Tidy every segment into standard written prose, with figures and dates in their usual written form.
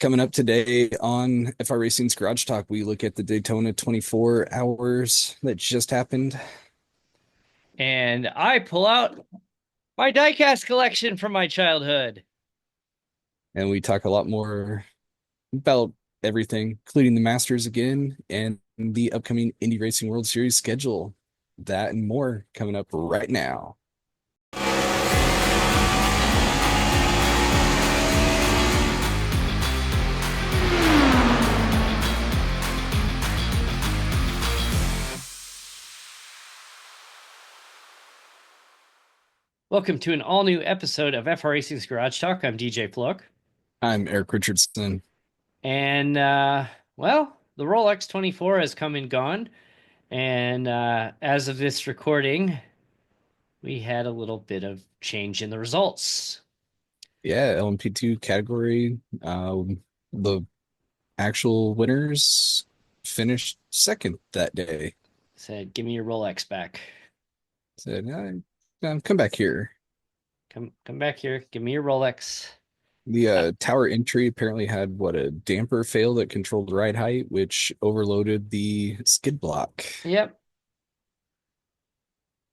Coming up today on iRacing's Garage Talk, we look at the Daytona 24 hours that just happened, And I pull out my diecast collection from my childhood. and we talk a lot more about everything, including the Masters again and the upcoming Indy Racing World Series schedule. That and more coming up right now. Welcome to an all-new episode of iRacing's Garage Talk. I'm DJ Flook. I'm Eric Richardson. And, well, the Rolex 24 has come and gone. And as of this recording, we had a little bit of change in the results. Yeah, LMP2 category. The actual winners finished second that day. Said, give me your Rolex back. Said, come back here. Come back here. Give me your Rolex. The Uh, tower entry apparently had a damper fail that controlled ride height, which overloaded the skid block yep.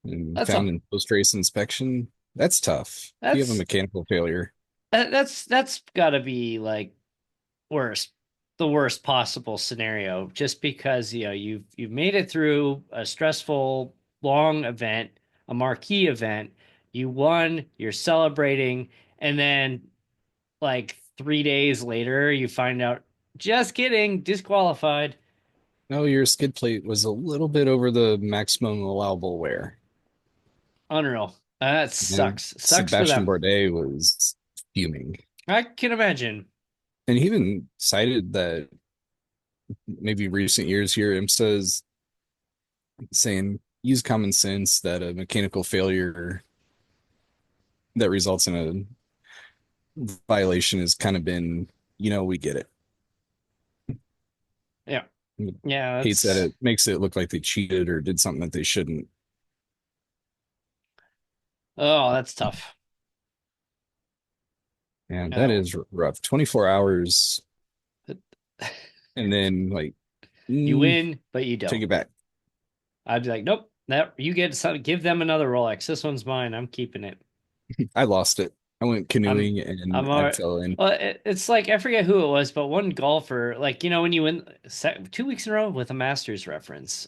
and That's found all. in post-race inspection. That's tough. If you have a That's mechanical failure. that's got to be like worst the worst possible scenario just because you've made it through a stressful long event, a marquee event. You won, you're celebrating, and then like 3 days later you find out, just kidding, disqualified. No, your skid plate was a little bit over the maximum allowable wear. Unreal. That And sucks for Sebastian them. Bourdais was fuming. I can imagine. And he even cited that maybe recent years here, IMSA is saying use common sense that a mechanical failure that results in a violation has kind of been, we get it. Yeah, yeah, Hates that that's it makes it look like they cheated or did something that they shouldn't. oh, that's tough. And that Oh. is rough. 24 hours and then You mm, win but you take don't. it back. I'd be like, nope, that you get some, give them another Rolex. This one's mine. I'm keeping it. I lost it. I went I'm canoeing I'm and all I right. fell in. Well, it's like I forget who it was, but one golfer, like when you win 2 weeks in a row with a Masters reference.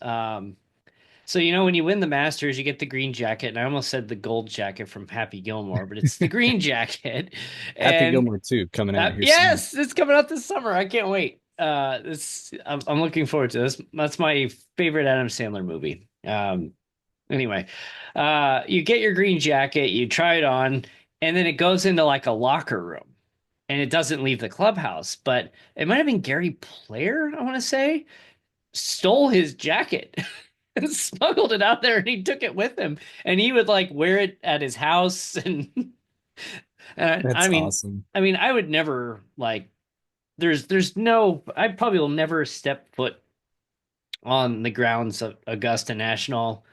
So when you win the Masters, you get the green jacket, and I almost said the gold jacket from Happy Gilmore, but it's the green jacket. Happy And Gilmore 2 coming out here soon. yes, it's coming out this summer. I can't wait. This I'm looking forward to this. That's my favorite Adam Sandler movie. Anyway, you get your green jacket, you try it on, and then it goes into like a locker room, and it doesn't leave the clubhouse. But it might have been Gary Player, I want to say, stole his jacket and smuggled it out there, and he took it with him, and he would like wear it at his house, and I That's mean, awesome. I would never like. There's no. I probably will never step foot on the grounds of Augusta National,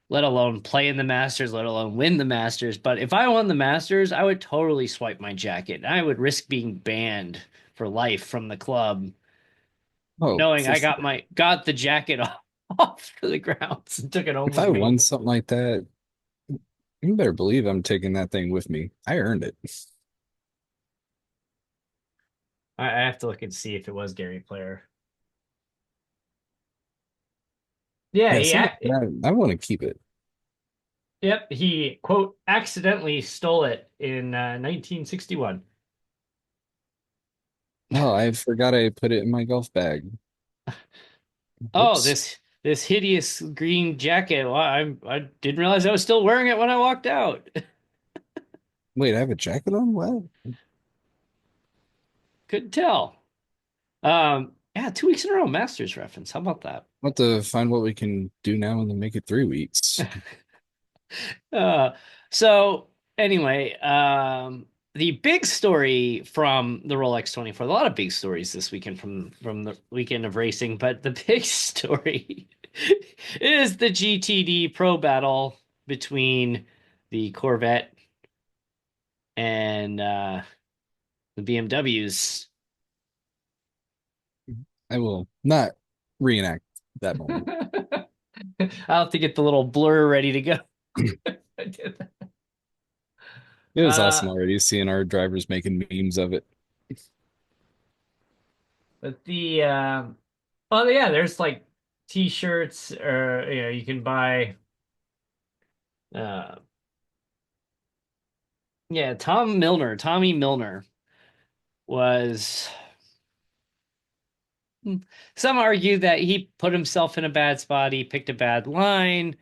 let alone play in the Masters, let alone win the Masters. But if I won the Masters, I would totally swipe my jacket. I would risk being banned for life from the club, Oh, knowing for I sure. got the jacket off to the grounds and took it home If with I me. won something like that, you better believe I'm taking that thing with me. I earned it. I have to look and see if it was Gary Player. Yeah, Yeah, something like that. I want to keep it. yep, he quote accidentally stole it in 1961. Oh, I forgot I put it in my golf bag. Oh, Whoops. this hideous green jacket. Well, I didn't realize I was still wearing it when I walked out. Wait, I have a jacket on? What? Couldn't tell. Yeah, 2 weeks in a row, Masters reference. How about that? I'll have to find what we can do now and then make it 3 weeks. Uh, so anyway, the big story from the Rolex 24, a lot of big stories this weekend from the weekend of racing, but the big story is the GTD Pro battle between the Corvette and the BMWs. I will not reenact that moment. I'll have to get the little blur ready to go. It was awesome Uh, already seeing our drivers making memes of it. but oh yeah, there's like t-shirts or you can buy uh yeah, Tommy Milner was some argue that he put himself in a bad spot, he picked a bad line.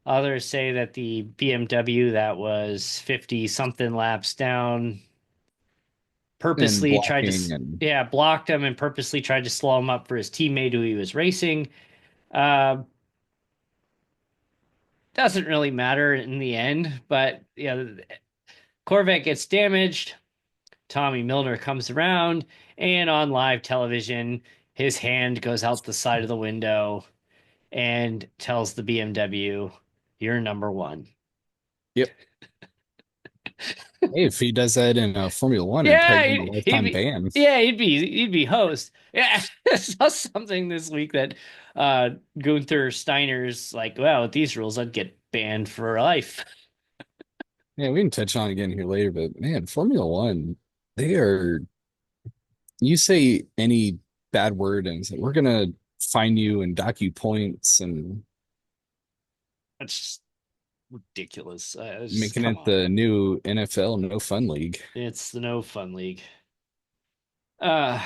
Others say that the BMW that was 50 something laps down And purposely tried to, blocking and yeah, blocked him and purposely tried to slow him up for his teammate who he was racing. Uh, doesn't really matter in the end, but yeah, Corvette gets damaged. Tommy Milner comes around, and on live television, his hand goes out the side of the window and tells the BMW, "You're number one." yep. Hey, if he does that in Formula One, it'd probably Yeah, get him a lifetime ban. he'd be host. Yeah, I saw something this week that Gunther Steiner's like, well, with these rules, I'd get banned for life. Yeah, we can touch on it again here later, but man, Formula One, they are, you say any bad word and it's like, we're gonna fine you and dock you points and That's just ridiculous. Just making come it on, the new NFL no fun league. it's the no fun league. Uh,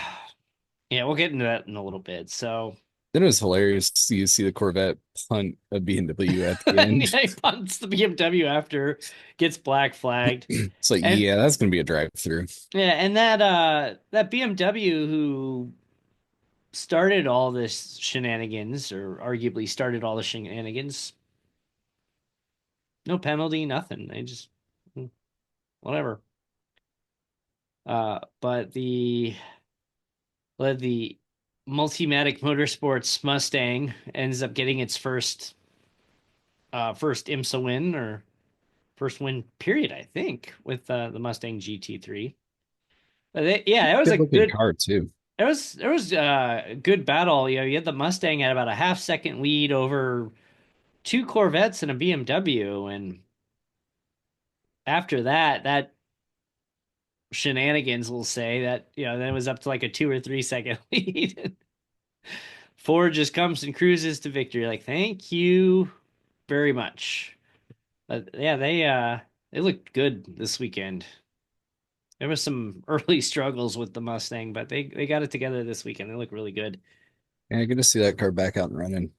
yeah, we'll get into that in a little bit. So Then it was hilarious. You see the Corvette punt a BMW at the end. he punts the BMW after gets black flagged, It's like, and yeah, that's gonna be a drive through. yeah, and that BMW who started all this shenanigans, or arguably started all the shenanigans. No penalty, nothing. They just whatever. But the Multimatic Motorsports Mustang ends up getting its first IMSA win or first win period, I think, with the Mustang GT3. But yeah, it was a Good looking good. car too. There was a good battle. You had the Mustang at about a half second lead over two Corvettes and a BMW, and after that shenanigans will say that then it was up to like a 2 or 3 second lead. Ford just comes and cruises to victory. Like, thank you very much. But yeah, they looked good this weekend. There was some early struggles with the Mustang, but they got it together this weekend. They look really good. Yeah, good to see that car back out and running.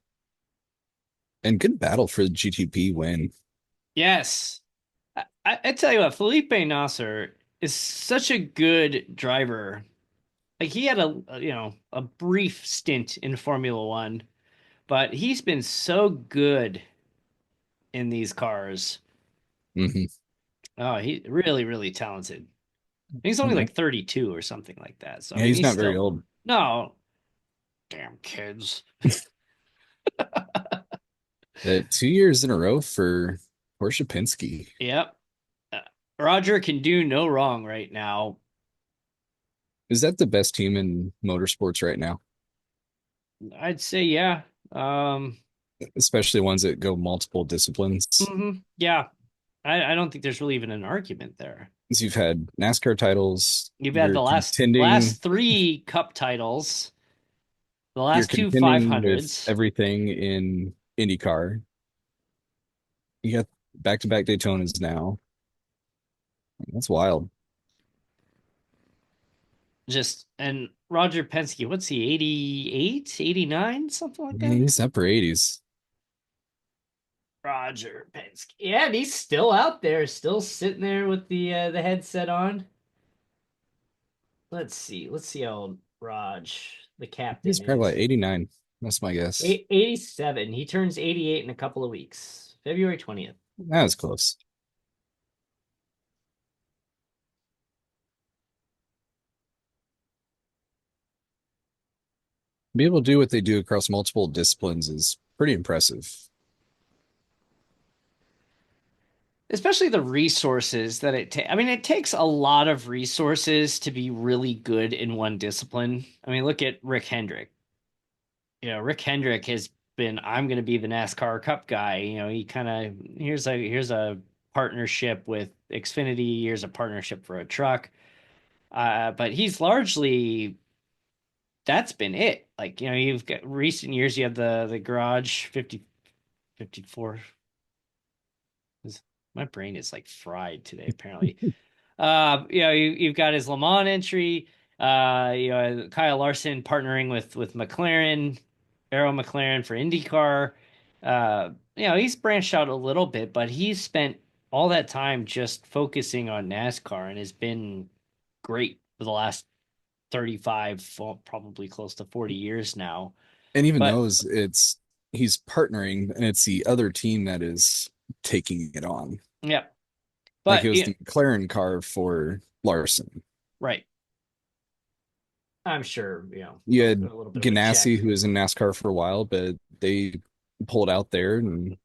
And good battle for the GTP win. Yes. I tell you what, Felipe Nasser is such a good driver. Like he had a brief stint in Formula One, but he's been so good in these cars. Hmm. Oh, he really, really talented. He's only Okay. like 32 or something like that. So I Yeah, mean, he's he's not very still old. no damn kids. 2 years in a row for Porsche Penske. Yep. Uh, Roger can do no wrong right now. Is that the best team in motorsports right now? I'd say yeah. Um, Especially ones that go multiple disciplines. yeah. I don't think there's really even an argument there. As you've had NASCAR titles, You've had the last three cup titles, the you're last two contending with 500s. everything in IndyCar. You got back-to-back Daytonas now. That's wild. Just and Roger Penske, what's he, 88, 89, something like Man, that? he's upper 80s. Roger Penske. Yeah, and he's still out there, still sitting there with the headset on. Let's see. Let's see how old Raj, the He's captain, probably like is. 89. That's my guess. 87. He turns 88 in a couple of weeks. February 20th. That was close. Be able to do what they do across multiple disciplines is pretty impressive. Especially the resources that it takes. I mean, it takes a lot of resources to be really good in one discipline. I mean, look at Rick Hendrick. Rick Hendrick has been, I'm going to be the NASCAR Cup guy. He kind of, here's a partnership with Xfinity. Here's a partnership for a truck. But he's largely, that's been it. Like, you've got recent years, you have the garage 50 54. My brain is like fried today, apparently. You've got his Le Mans entry. Kyle Larson partnering with McLaren, Arrow McLaren for IndyCar. He's branched out a little bit, but he's spent all that time just focusing on NASCAR and has been great for the last 35, well, probably close to 40 years now. And even But knows he's partnering and it's the other team that is taking it on. yeah, Like it but was yeah, the McLaren car for Larson. right. I'm sure, You a had little bit of a Ganassi, check. who was in NASCAR for a while, but they pulled out there, and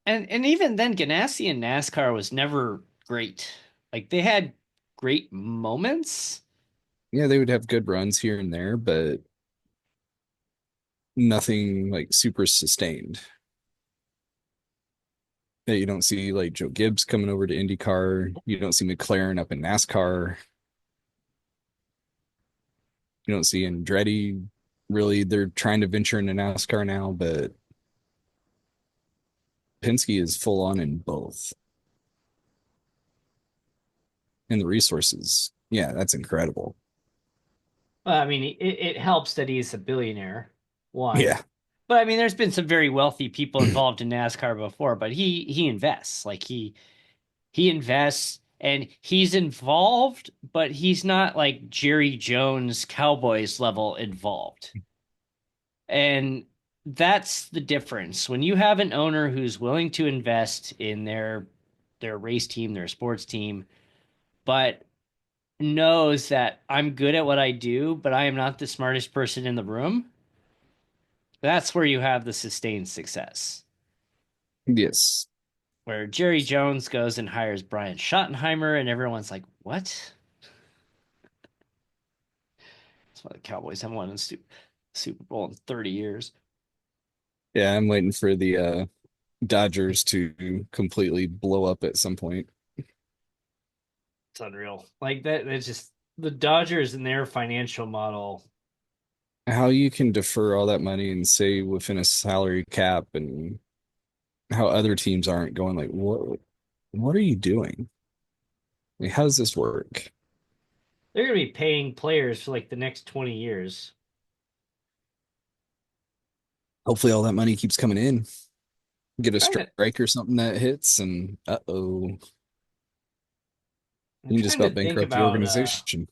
And even then, Ganassi in NASCAR was never great. Like they had great moments. yeah, they would have good runs here and there, but nothing like super sustained. Yeah, you don't see like Joe Gibbs coming over to IndyCar. You don't see McLaren up in NASCAR. You don't see Andretti really. They're trying to venture into NASCAR now, but Penske is full on in both. And the resources, yeah, that's incredible. I mean, it helps that he's a billionaire, one. Yeah. But I mean, there's been some very wealthy people involved in NASCAR before, but he invests. Like he invests and he's involved, but he's not like Jerry Jones Cowboys level involved. And that's the difference. When you have an owner who's willing to invest in their race team, their sports team, but knows that I'm good at what I do, but I am not the smartest person in the room, that's where you have the sustained success. Yes. Where Jerry Jones goes and hires Brian Schottenheimer, and everyone's like, what? That's why the Cowboys haven't won a Super Bowl in 30 years. Yeah, I'm waiting for the Dodgers to completely blow up at some point. It's unreal. Like that, it's just the Dodgers and their financial model. How you can defer all that money and say within a salary cap, and how other teams aren't going like, what are you doing? Like, how does this work? They're going to be paying players for like the next 20 years. Hopefully all that money keeps coming in. Get a Trying to, strike or something that hits, and uh-oh, I'm you can just trying to about think bankrupt the about organization.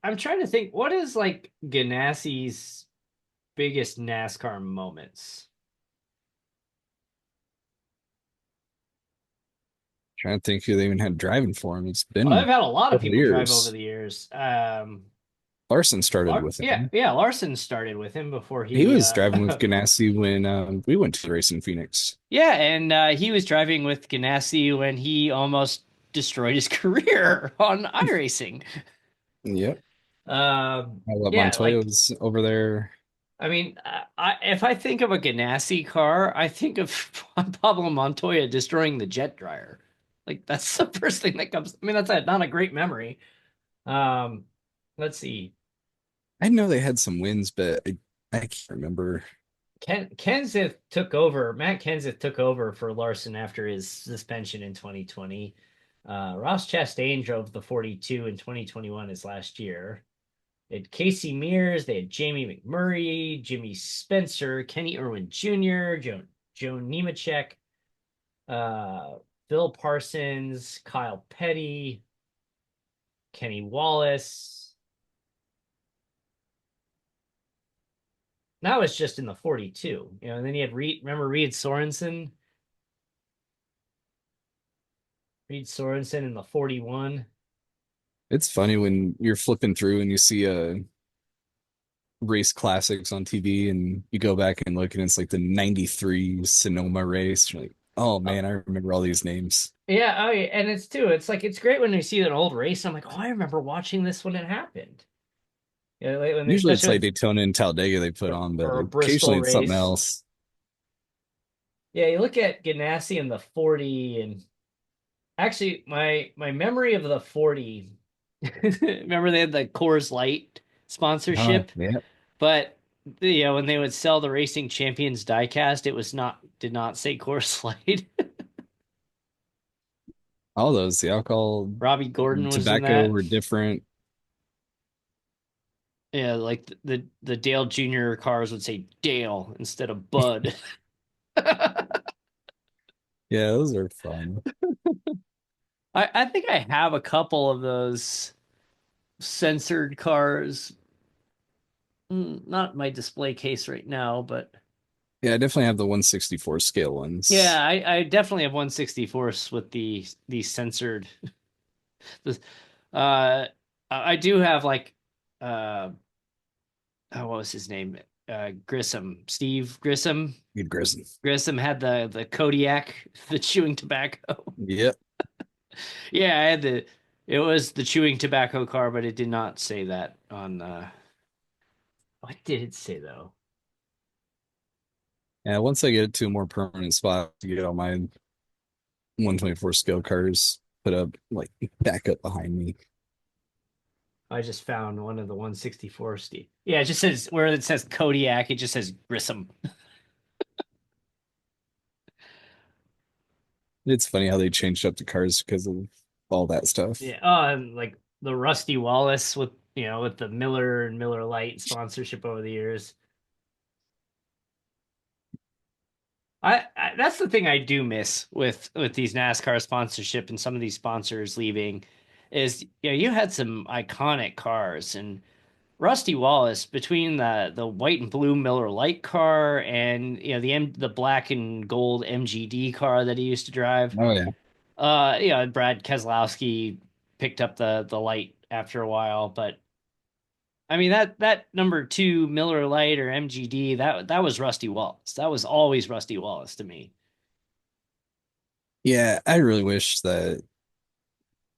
I'm trying to think what is like Ganassi's biggest NASCAR moments. Trying to think who they even had driving for him. It's Well, I've been had a lot of several people drive over years. the years. Larson started with Yeah, him. yeah, Larson started with him before He he was driving with Ganassi when we went to the race in Phoenix. yeah, and he was driving with Ganassi when he almost destroyed his career on iRacing. Yep. I love Yeah, Montoya like was over there. I mean, if I think of a Ganassi car, I think of Pablo Montoya destroying the jet dryer. Like that's the first thing that comes. I mean, not a great memory. Um, let's see. I didn't know they had some wins, but I can't remember. Kenseth took over. Matt Kenseth took over for Larson after his suspension in 2020. Ross Chastain drove the 42 in 2021, his last year. They had Casey Mears, they had Jamie McMurray, Jimmy Spencer, Kenny Irwin Jr., Joe Nemechek, uh, Phil Parsons, Kyle Petty, Kenny Wallace. That was just in the 42, and then you had Reed. Remember Reed Sorensen? Reed Sorensen in the 41. It's funny when you're flipping through and you see race classics on TV and you go back and look and it's like the 93 Sonoma race. You're like, oh Oh, man, I remember all these names. yeah, oh, yeah, and it's too. It's like it's great when you see an old race. I'm like, oh, I remember watching this when it happened. Yeah, like when they, Usually it's especially like Daytona and Talladega they put on, but or a Bristol occasionally it's something race. else. Yeah, you look at Ganassi and the 40, and actually my memory of the 40, remember they had the Coors Light sponsorship, Yeah. but when they would sell the Racing Champions diecast, it was not did not say Coors Light. All those, the alcohol, Robbie Gordon was in tobacco that. were different. Yeah, like the Dale Jr. cars would say Dale instead of Bud. Yeah, those are fun. I think I have a couple of those censored cars. Not my display case right now, but Yeah, I definitely have the 164 scale yeah, ones. I definitely have 164s with the censored. The- Uh, I do have like uh what was his name? Grissom, Steve Grissom. Good Grissom. Grissom had the Kodiak, the chewing tobacco. Yep. Yeah, I had it was the chewing tobacco car, but it did not say that on what did it say though? Yeah, once I get it to a more permanent spot to get all my 124 scale cars put up, like back up behind me. I just found one of the 164 Steve. Yeah, it just says where it says Kodiak, it just says Grissom. It's funny how they changed up the cars because of all that stuff. Yeah. And like the Rusty Wallace with with the Miller and Miller Lite sponsorship over the years. I that's the thing I do miss with these NASCAR sponsorship and some of these sponsors leaving is you had some iconic cars and Rusty Wallace between the white and blue Miller Lite car and the black and gold MGD car that he used to drive. Oh yeah. Brad Keselowski picked up the light after a while, but I mean that number two Miller Lite or MGD that was Rusty Wallace. That was always Rusty Wallace to me. Yeah, I really wish that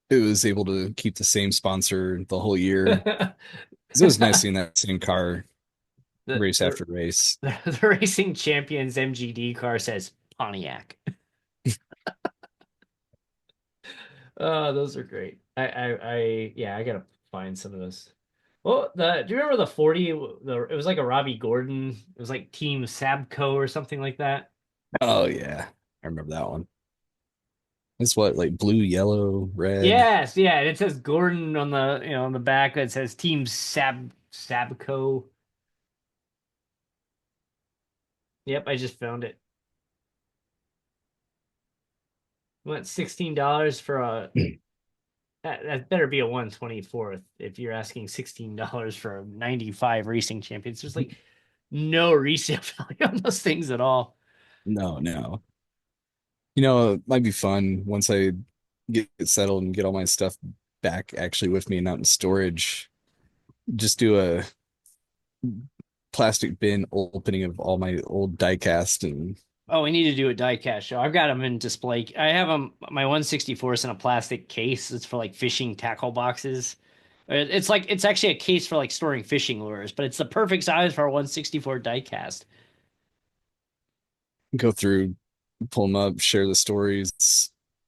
it was able to keep the same sponsor the whole year. 'Cause it was nice the, seeing that same car the race after race. the Racing Champions MGD car says Pontiac. Oh, those are great. Yeah, I gotta find some of those. Well, do you remember the 40? It was like a Robbie Gordon. It was like Team Sabco or something like that. Oh yeah, I remember that one. It's what, like blue, yellow, red. Yes, yeah, and it says Gordon on the on the back. It says Team Sabco. Yep, I just found it. Went $16 for a that better be a 124th if you're asking $16 for a 95 racing champions. There's like no resale value on those things at all. No, no. It might be fun once I get settled and get all my stuff back actually with me and out in storage. Just do a plastic bin opening of all my old diecast and Oh, we need to do a diecast show. I've got them in display. I have them, my 164 is in a plastic case. It's for like fishing tackle boxes. It's actually a case for like storing fishing lures, but it's the perfect size for a 164 diecast. go through, pull them up, share the stories,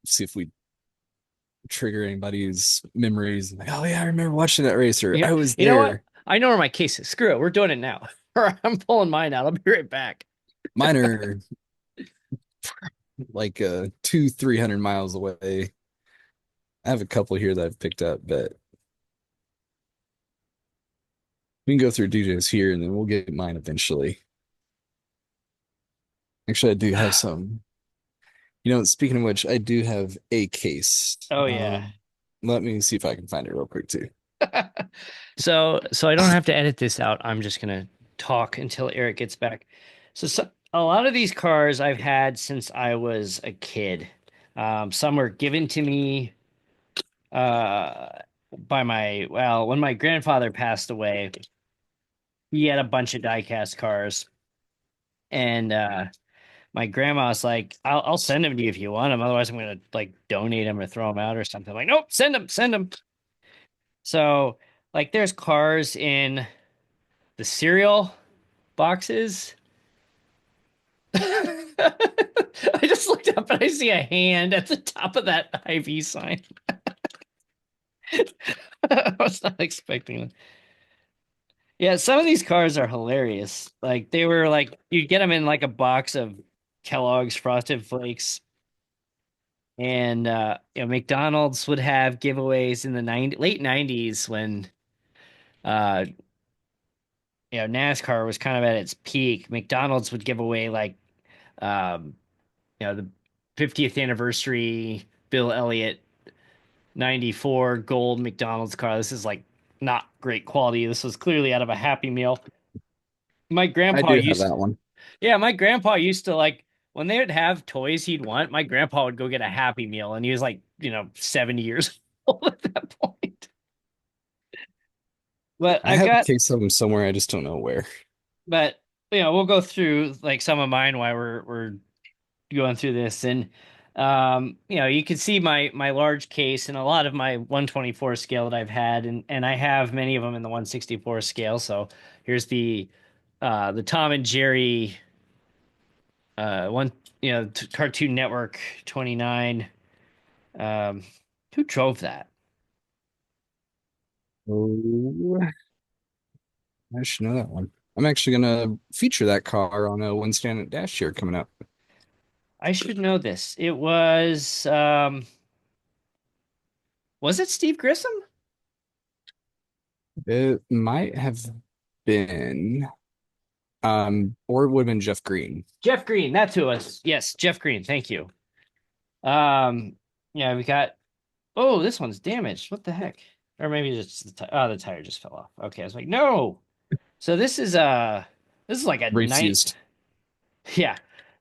see if we trigger anybody's memories. Like, oh yeah, I remember watching that racer. Yeah, I was you know what? there. I know where my case is. Screw it. We're doing it now. I'm pulling mine out. I'll be right back. Mine are like 300 miles away. I have a couple here that I've picked up, but we can go through DJs here and then we'll get mine eventually. Actually, I do have some. Speaking of which, I do have a case. Oh yeah. Let me see if I can find it real quick too. So I don't have to edit this out. I'm just gonna talk until Eric gets back. So a lot of these cars I've had since I was a kid. Some were given to me uh by when my grandfather passed away, he had a bunch of diecast cars and my grandma was like, I'll send them to you if you want them. Otherwise, I'm gonna like donate them or throw them out or something. I'm like, nope, send them, send them. So Like there's cars in the cereal boxes. I just looked up and I see a hand at the top of that IV sign. I was not expecting it. Yeah, some of these cars are hilarious. Like they were like you'd get them in like a box of Kellogg's Frosted Flakes, and McDonald's would have giveaways in the late 90s when uh, NASCAR was kind of at its peak. McDonald's would give away like um, the 50th anniversary Bill Elliott 94 gold McDonald's car. This is like not great quality. This was clearly out of a Happy Meal. My I grandpa do have used that one. Yeah, my grandpa used to like when they would have toys he'd want, my grandpa would go get a Happy Meal and he was like, 70 years old at that point. But I I've have a got case of them somewhere. I just don't know where. but we'll go through like some of mine while we're going through this, and you can see my large case and a lot of my 124 scale that I've had, and I have many of them in the 164 scale. So here's the Tom and Jerry one Cartoon Network 29. um who drove that? Oh, I should know that one. I'm actually gonna feature that car on a one stand at Dash here coming up. I should know this. It was it Steve Grissom? It might have been, or it would have been Jeff Green. Jeff Green, that's who it was. Yes, Jeff Green, thank you. Yeah, we got. Oh, this one's damaged. What the heck? Or maybe it's the tire just fell off. Okay, I was like, no. So this is like a Race night. used. Yeah.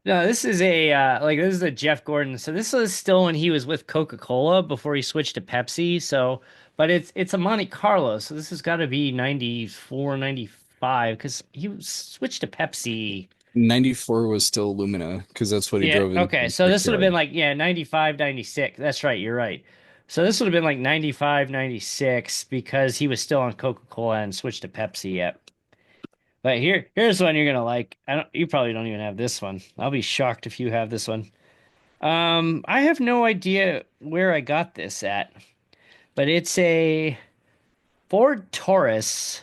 No, this is this is a Jeff Gordon. So this was still when he was with Coca-Cola before he switched to Pepsi. So, but it's a Monte Carlo. So this has got to be 94, 95 because he switched to Pepsi. 94 was still Lumina because that's what he Yeah, drove in okay. the So this would have been Brickyard. like 95, 96. That's right, you're right. So this would have been like 95, 96 because he was still on Coca-Cola and switched to Pepsi yet. But here's one you're gonna like. You probably don't even have this one. I'll be shocked if you have this one. I have no idea where I got this at, but it's a Ford Taurus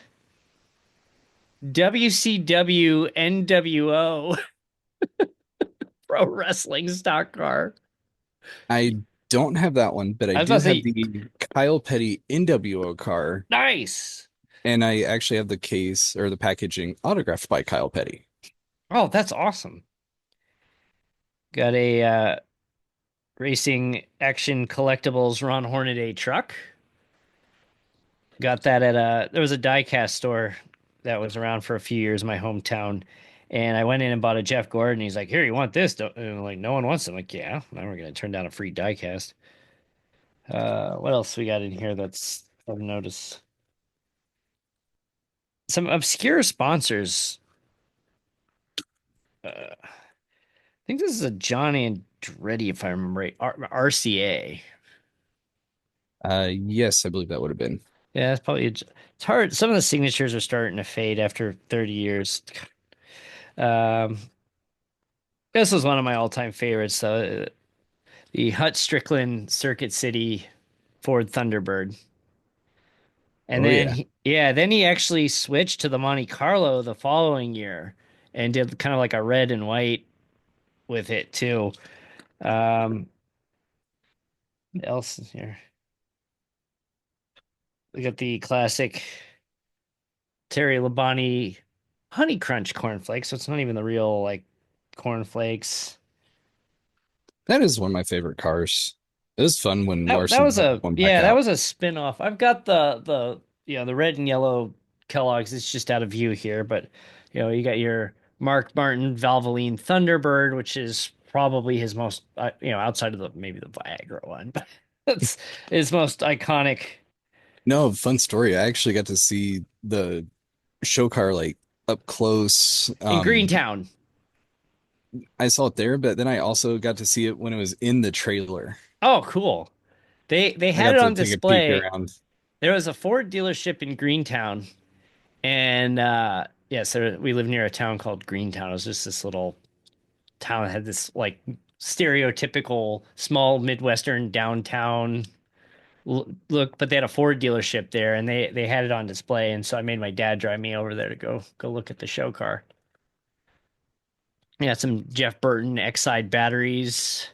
WCW NWO pro wrestling stock car. I don't have that one, but I I was about do to have say, the Kyle Petty NWO car, nice. and I actually have the case or the packaging autographed by Kyle Petty. Oh, that's awesome. Got a Racing Action Collectibles Ron Hornaday truck. Got that at there was a diecast store that was around for a few years in my hometown. And I went in and bought a Jeff Gordon. He's like, "Here, you want this?" And I'm like, no one wants it. I'm like, yeah, now we're gonna turn down a free diecast. What else we got in here that's of notice? Some obscure sponsors. I think this is a Johnny Andretti, if I remember right. RCA. Yes, I believe that would have been. Yeah, it's probably it's hard. Some of the signatures are starting to fade after 30 years. Um, this was one of my all-time favorites, though. The Hut Strickland Circuit City Ford Thunderbird. And Oh then yeah, then he actually switched to the Monte Carlo the following year and did kind of like a red and white with it too. Um, what else is here? We got the classic Terry Labonte Honey Crunch cornflakes, so it's not even the real like cornflakes. that is one of my favorite cars. It was fun when That Larson was brought a one back yeah, that out. was a spin-off. I've got the red and yellow Kellogg's. It's just out of view here, but you got your Mark Martin Valvoline Thunderbird, which is probably his most outside of the maybe the Viagra one, but that's his most iconic No, fun story. I actually got to see the show car like up close. in Greentown. I saw it there, but then I also got to see it when it was in the trailer. Oh, cool. They I had got it to on take a peek display. around. there was a Ford dealership in Greentown, and yeah, so we live near a town called Greentown. It was just this little town that had this like stereotypical small Midwestern downtown look, but they had a Ford dealership there, and they had it on display, and so I made my dad drive me over there to go look at the show car. Yeah, some Jeff Burton X-Side batteries,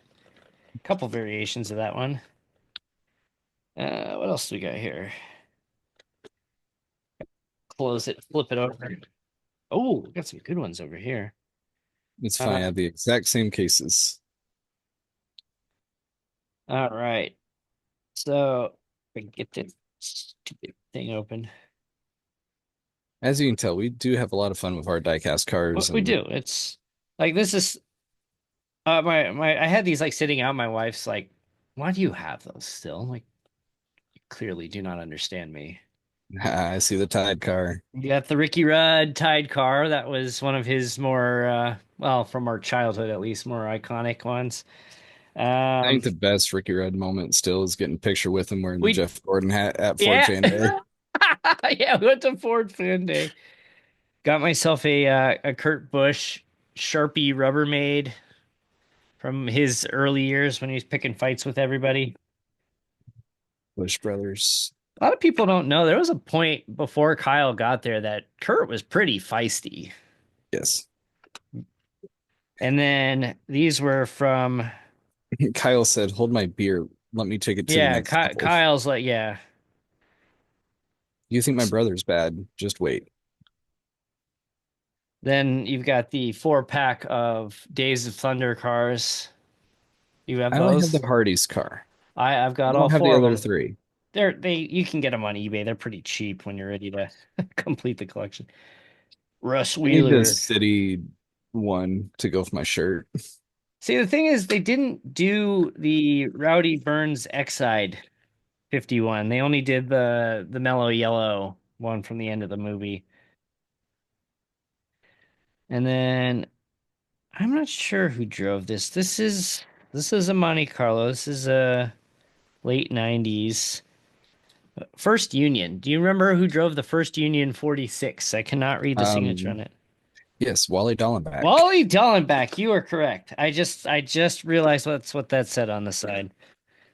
a couple variations of that one. What else do we got here? Close it, flip it over. Oh, we got some good ones over here. It's funny, I Uh, have the exact same cases. all right. So if I can get this stupid thing open. As you can tell, we do have a lot of fun with our diecast cars, We and do. It's like this is my I had these like sitting out. My wife's like, "Why do you have those still?" I'm like, you clearly do not understand me. I see the Tide car. You got the Ricky Rudd Tide car. That was one of his more well, from our childhood at least, more iconic ones. I think Um, the best Ricky Rudd moment still is getting a picture with him wearing the we Jeff Gordon hat at Ford yeah. Fan Day. Yeah, we went to Ford Fan Day. Got myself a Kurt Busch Sharpie Rubbermaid from his early years when he was picking fights with everybody. Bush Brothers. A lot of people don't know there was a point before Kyle got there that Kurt was pretty feisty. Yes. And then these were from, Kyle said, "Hold my beer. Let me take it to the yeah, next level. Kyle's like, yeah. You think my brother's bad? Just wait." Then you've got the 4 pack of Days of Thunder cars. You have I only have the those. Hardee's car. I've I got all don't have the four of other them. three. You can get them on eBay. They're pretty cheap when you're ready to complete the collection. Russ I need the Wheeler. city one to go with my shirt. See, the thing is, they didn't do the Rowdy Burns Exide 51. They only did the mellow yellow one from the end of the movie. And then I'm not sure who drove this. This is a Monte Carlo. This is a late 90s. First Union. Do you remember who drove the first Union 46? I cannot read the signature on Um, it. yes, Wally Dallenbach. Wally Dallenbach, you are correct. I just realized what that said on the side.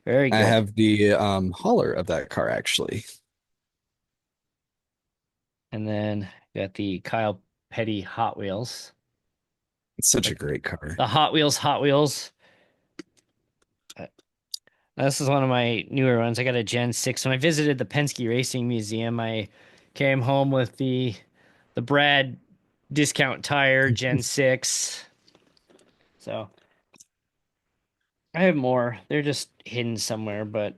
Very I good. have the hauler of that car actually. And then got the Kyle Petty Hot Wheels. It's such a Like great car. the Hot Wheels Hot Wheels. This is one of my newer ones. I got a Gen 6. When I visited the Penske Racing Museum, I came home with the Brad discount tire Gen 6. So I have more. They're just hidden somewhere, but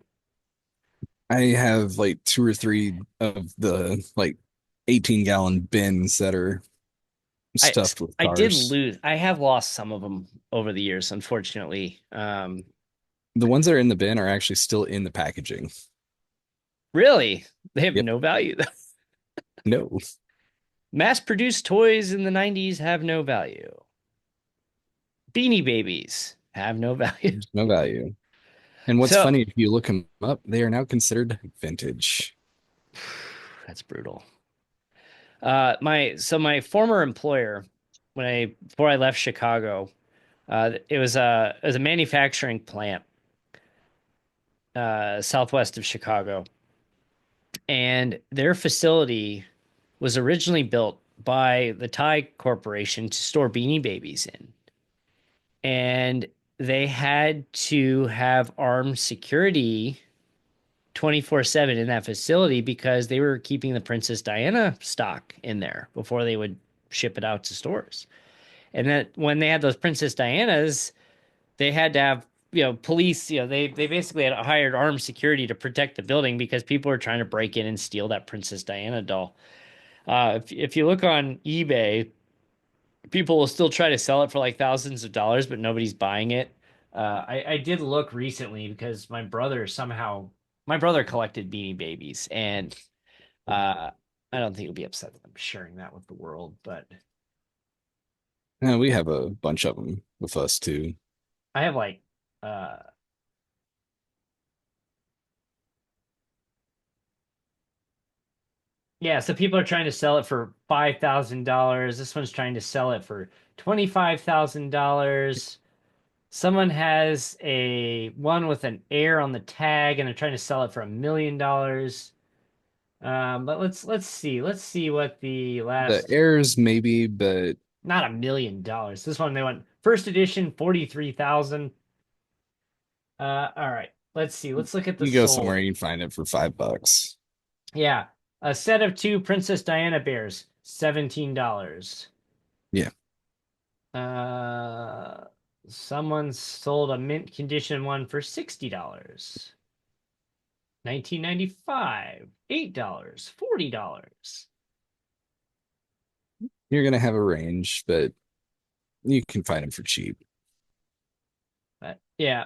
I have like two or three of the like 18-gallon bins that are I stuffed with I did cars. lose. I have lost some of them over the years, unfortunately. The ones that are in the bin are actually still in the packaging. Really, they have Yep. no value. No, Mass-produced toys in the 90s have no value. Beanie Babies have no value. there's no value. And what's So funny, if you look them up, they are now considered vintage. that's brutal. My former employer, before I left Chicago, it was a manufacturing plant, southwest of Chicago, and their facility was originally built by the Thai Corporation to store Beanie Babies in, and they had to have armed security 24/7 in that facility because they were keeping the Princess Diana stock in there before they would ship it out to stores. And then when they had those Princess Dianas, they had to have, police, they basically had hired armed security to protect the building because people were trying to break in and steal that Princess Diana doll. If you look on eBay, people will still try to sell it for like thousands of dollars, but nobody's buying it. I did look recently because my brother collected Beanie Babies, and I don't think he'll be upset that I'm sharing that with the world, but We have a bunch of them with us too. I have like uh Yeah, so people are trying to sell it for $5,000. This one's trying to sell it for $25,000. Someone has a one with an air on the tag, and they're trying to sell it for $1 million. But let's see. Let's see what the The last errors maybe, but not $1 million. This one they went first edition 43,000. All right. Let's see. Let's look at the you go somewhere sold. you can find it for $5. Yeah, a set of two Princess Diana bears, $17. Yeah. Uh, Someone sold a mint condition one for $60. 1995, $8, $40. You're gonna have a range, but you can find them for cheap. But yeah,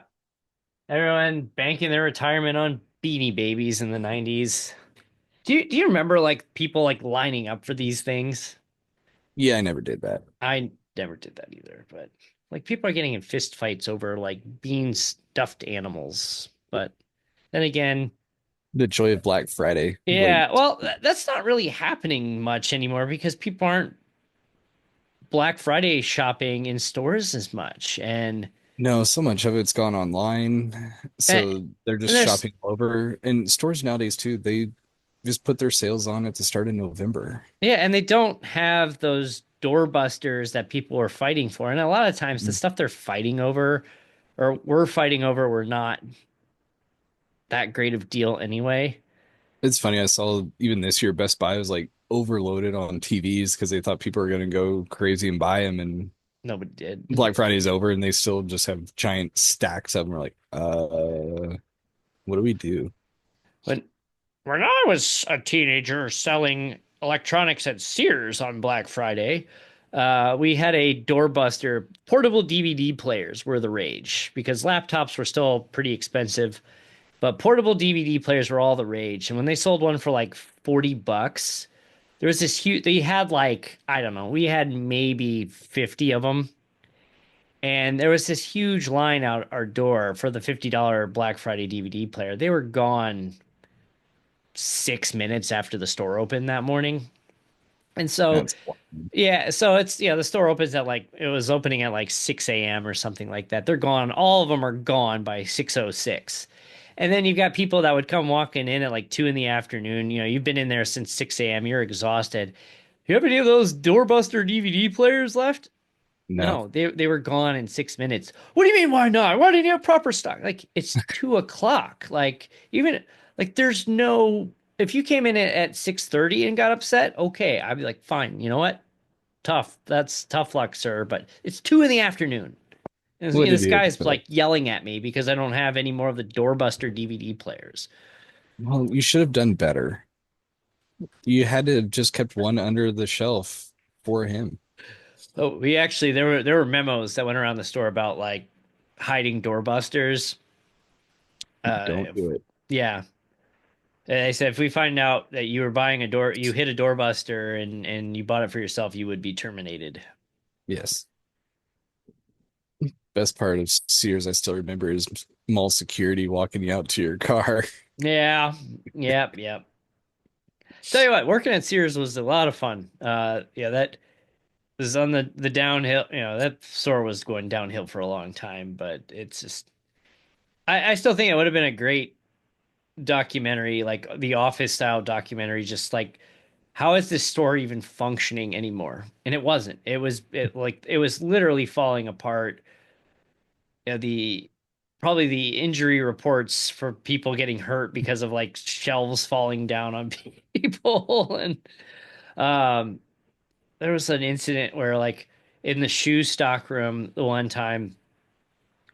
everyone banking their retirement on Beanie Babies in the 90s. Do you remember like people like lining up for these things? Yeah, I never did that. I never did that either, but like people are getting in fist fights over like bean stuffed animals. But then again, The joy of Black Friday. Like, yeah, well, that's not really happening much anymore because people aren't Black Friday shopping in stores as much. no, so much of it's gone online. And, So they're and just there's shopping all over. And stores nowadays too, they just put their sales on at the start of November. yeah, and they don't have those doorbusters that people are fighting for. And a lot of times the stuff they're fighting over or we're fighting over were not that great of deal anyway. It's funny, I saw even this year Best Buy was like overloaded on TVs because they thought people were gonna go crazy and buy them, and Nobody did. Black Friday is over and they still just have giant stacks of them. We're like, what do we do? When when I was a teenager selling electronics at Sears on Black Friday, we had a doorbuster. Portable DVD players were the rage because laptops were still pretty expensive, but portable DVD players were all the rage. And when they sold one for like $40, there was this huge, they had like, I don't know, we had maybe 50 of them. And there was this huge line out our door for the $50 Black Friday DVD player. They were gone 6 minutes after the store opened that morning. And so, That's wild. yeah, so it's, the store opens at like, it was opening at like 6 a.m. or something like that. They're gone. All of them are gone by 6:06. And then you've got people that would come walking in at like 2 in the afternoon. You've been in there since 6 a.m. You're exhausted. You have any of those doorbuster DVD players left? No, No, they were gone in 6 minutes. What do you mean, why not? Why didn't you have proper stock? Like, it's 2 o'clock. Like, even like there's no if you came in at 6:30 and got upset, okay, I'd be like, fine, you know what? Tough. That's tough luck, sir. But it's 2 in the afternoon. And what did this you guy's expect? like yelling at me because I don't have any more of the doorbuster DVD players. Well, you should have done better. You had to have just kept one under the shelf for him. Oh, we actually there were memos that went around the store about like hiding doorbusters. Don't do it. Yeah, they said if we find out that you were buying a door, you hit a doorbuster and you bought it for yourself, you would be terminated. Yes. Best part of Sears I still remember is mall security walking you out to your car. Yeah, yep, yep. Tell you what, working at Sears was a lot of fun. Yeah, that was on the downhill. That store was going downhill for a long time, but it's just I still think it would have been a great documentary, like the Office style documentary, just like how is this store even functioning anymore? And it wasn't. It was literally falling apart. The probably the injury reports for people getting hurt because of like shelves falling down on people and um there was an incident where like in the shoe stock room the one time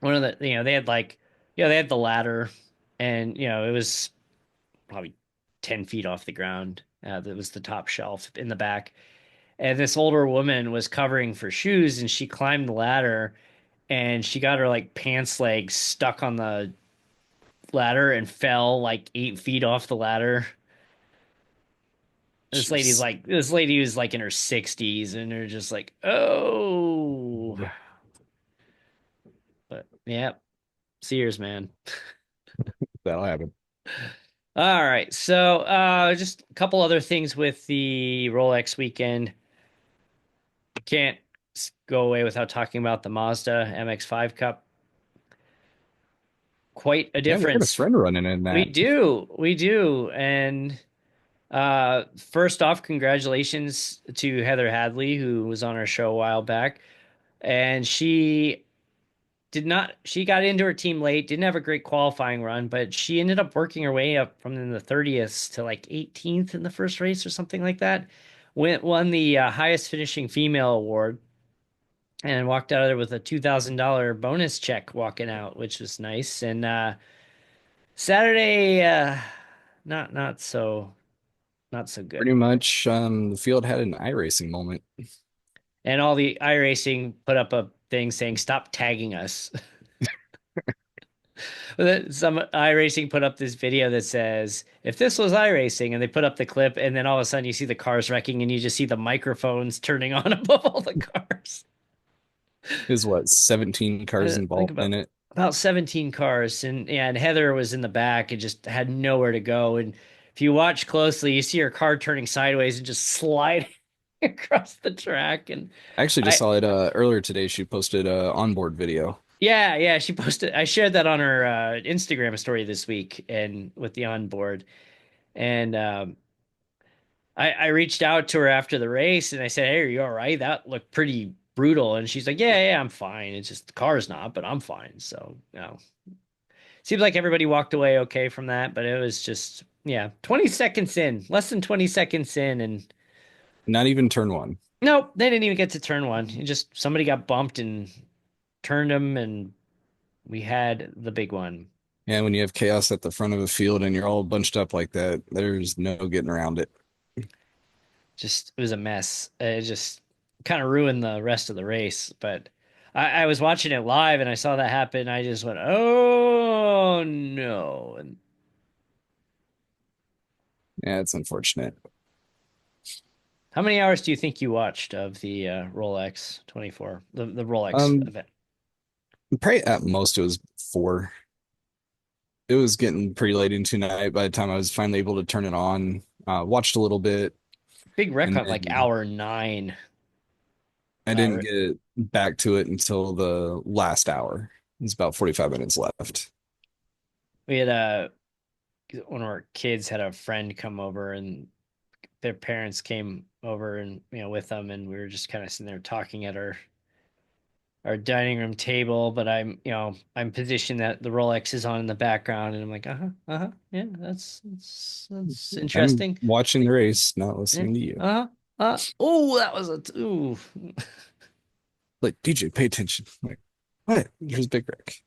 one of the they had like they had the ladder and it was probably 10 feet off the ground. That was the top shelf in the back. And this older woman was covering for shoes and she climbed the ladder and she got her like pants legs stuck on the ladder and fell like 8 feet off the ladder. Jeez. This lady was like in her 60s and they're just like, oh, but yeah, Sears, man. That'll happen. All right. So, just a couple other things with the Rolex weekend. Can't go away without talking about the Mazda MX-5 Cup. Quite a Yeah, we had a difference. friend running in We that. do. We do. And first off, congratulations to Heather Hadley, who was on our show a while back. And she got into her team late, didn't have a great qualifying run, but she ended up working her way up from the 30th to like 18th in the first race or something like that. Won the highest finishing female award and walked out of there with a $2,000 bonus check walking out, which was nice. And Saturday, not so good. Pretty much, the field had an iRacing moment. And all the iRacing put up a thing saying stop tagging us. Some iRacing put up this video that says, if this was iRacing, and they put up the clip, and then all of a sudden you see the cars wrecking and you just see the microphones turning on above all the cars. Is what, 17 cars Like involved in it. about 17 cars. And yeah, and Heather was in the back and just had nowhere to go. And if you watch closely, you see her car turning sideways and just sliding across the track. And I actually just I, saw it earlier today. She posted a onboard video. yeah, she posted, I shared that on her Instagram story this week and with the onboard. And I reached out to her after the race and I said, "Hey, are you all right? That looked pretty brutal." And she's like, "Yeah, I'm fine. It's just the car's not, but I'm fine." So, seems like everybody walked away okay from that, but it was just, yeah, 20 seconds in, less than 20 seconds in. And Not even turn one. nope, they didn't even get to turn one. It just somebody got bumped and turned them, and we had the big one. And when you have chaos at the front of a field and you're all bunched up like that, there's no getting around it. Just it was a mess. It just kind of ruined the rest of the race. But I was watching it live and I saw that happen. I just went, "Oh no!" And Yeah, it's unfortunate. how many hours do you think you watched of the Rolex 24, the Rolex Um, event? Probably at most it was 4. It was getting pretty late into night by the time I was finally able to turn it on. Watched a little bit, Big wreck and on like then hour 9. I didn't Uh, get back to it until the last hour. It's about 45 minutes left. we had one of our kids had a friend come over and their parents came over and with them, and we were just kind of sitting there talking at our dining room table, but I'm positioned that the Rolex is on in the background, and I'm like, yeah, that's I'm interesting. watching the race, not Yeah, listening to you. oh, that was ooh. Like, DJ, pay attention. Like, what? Here's Big Rick.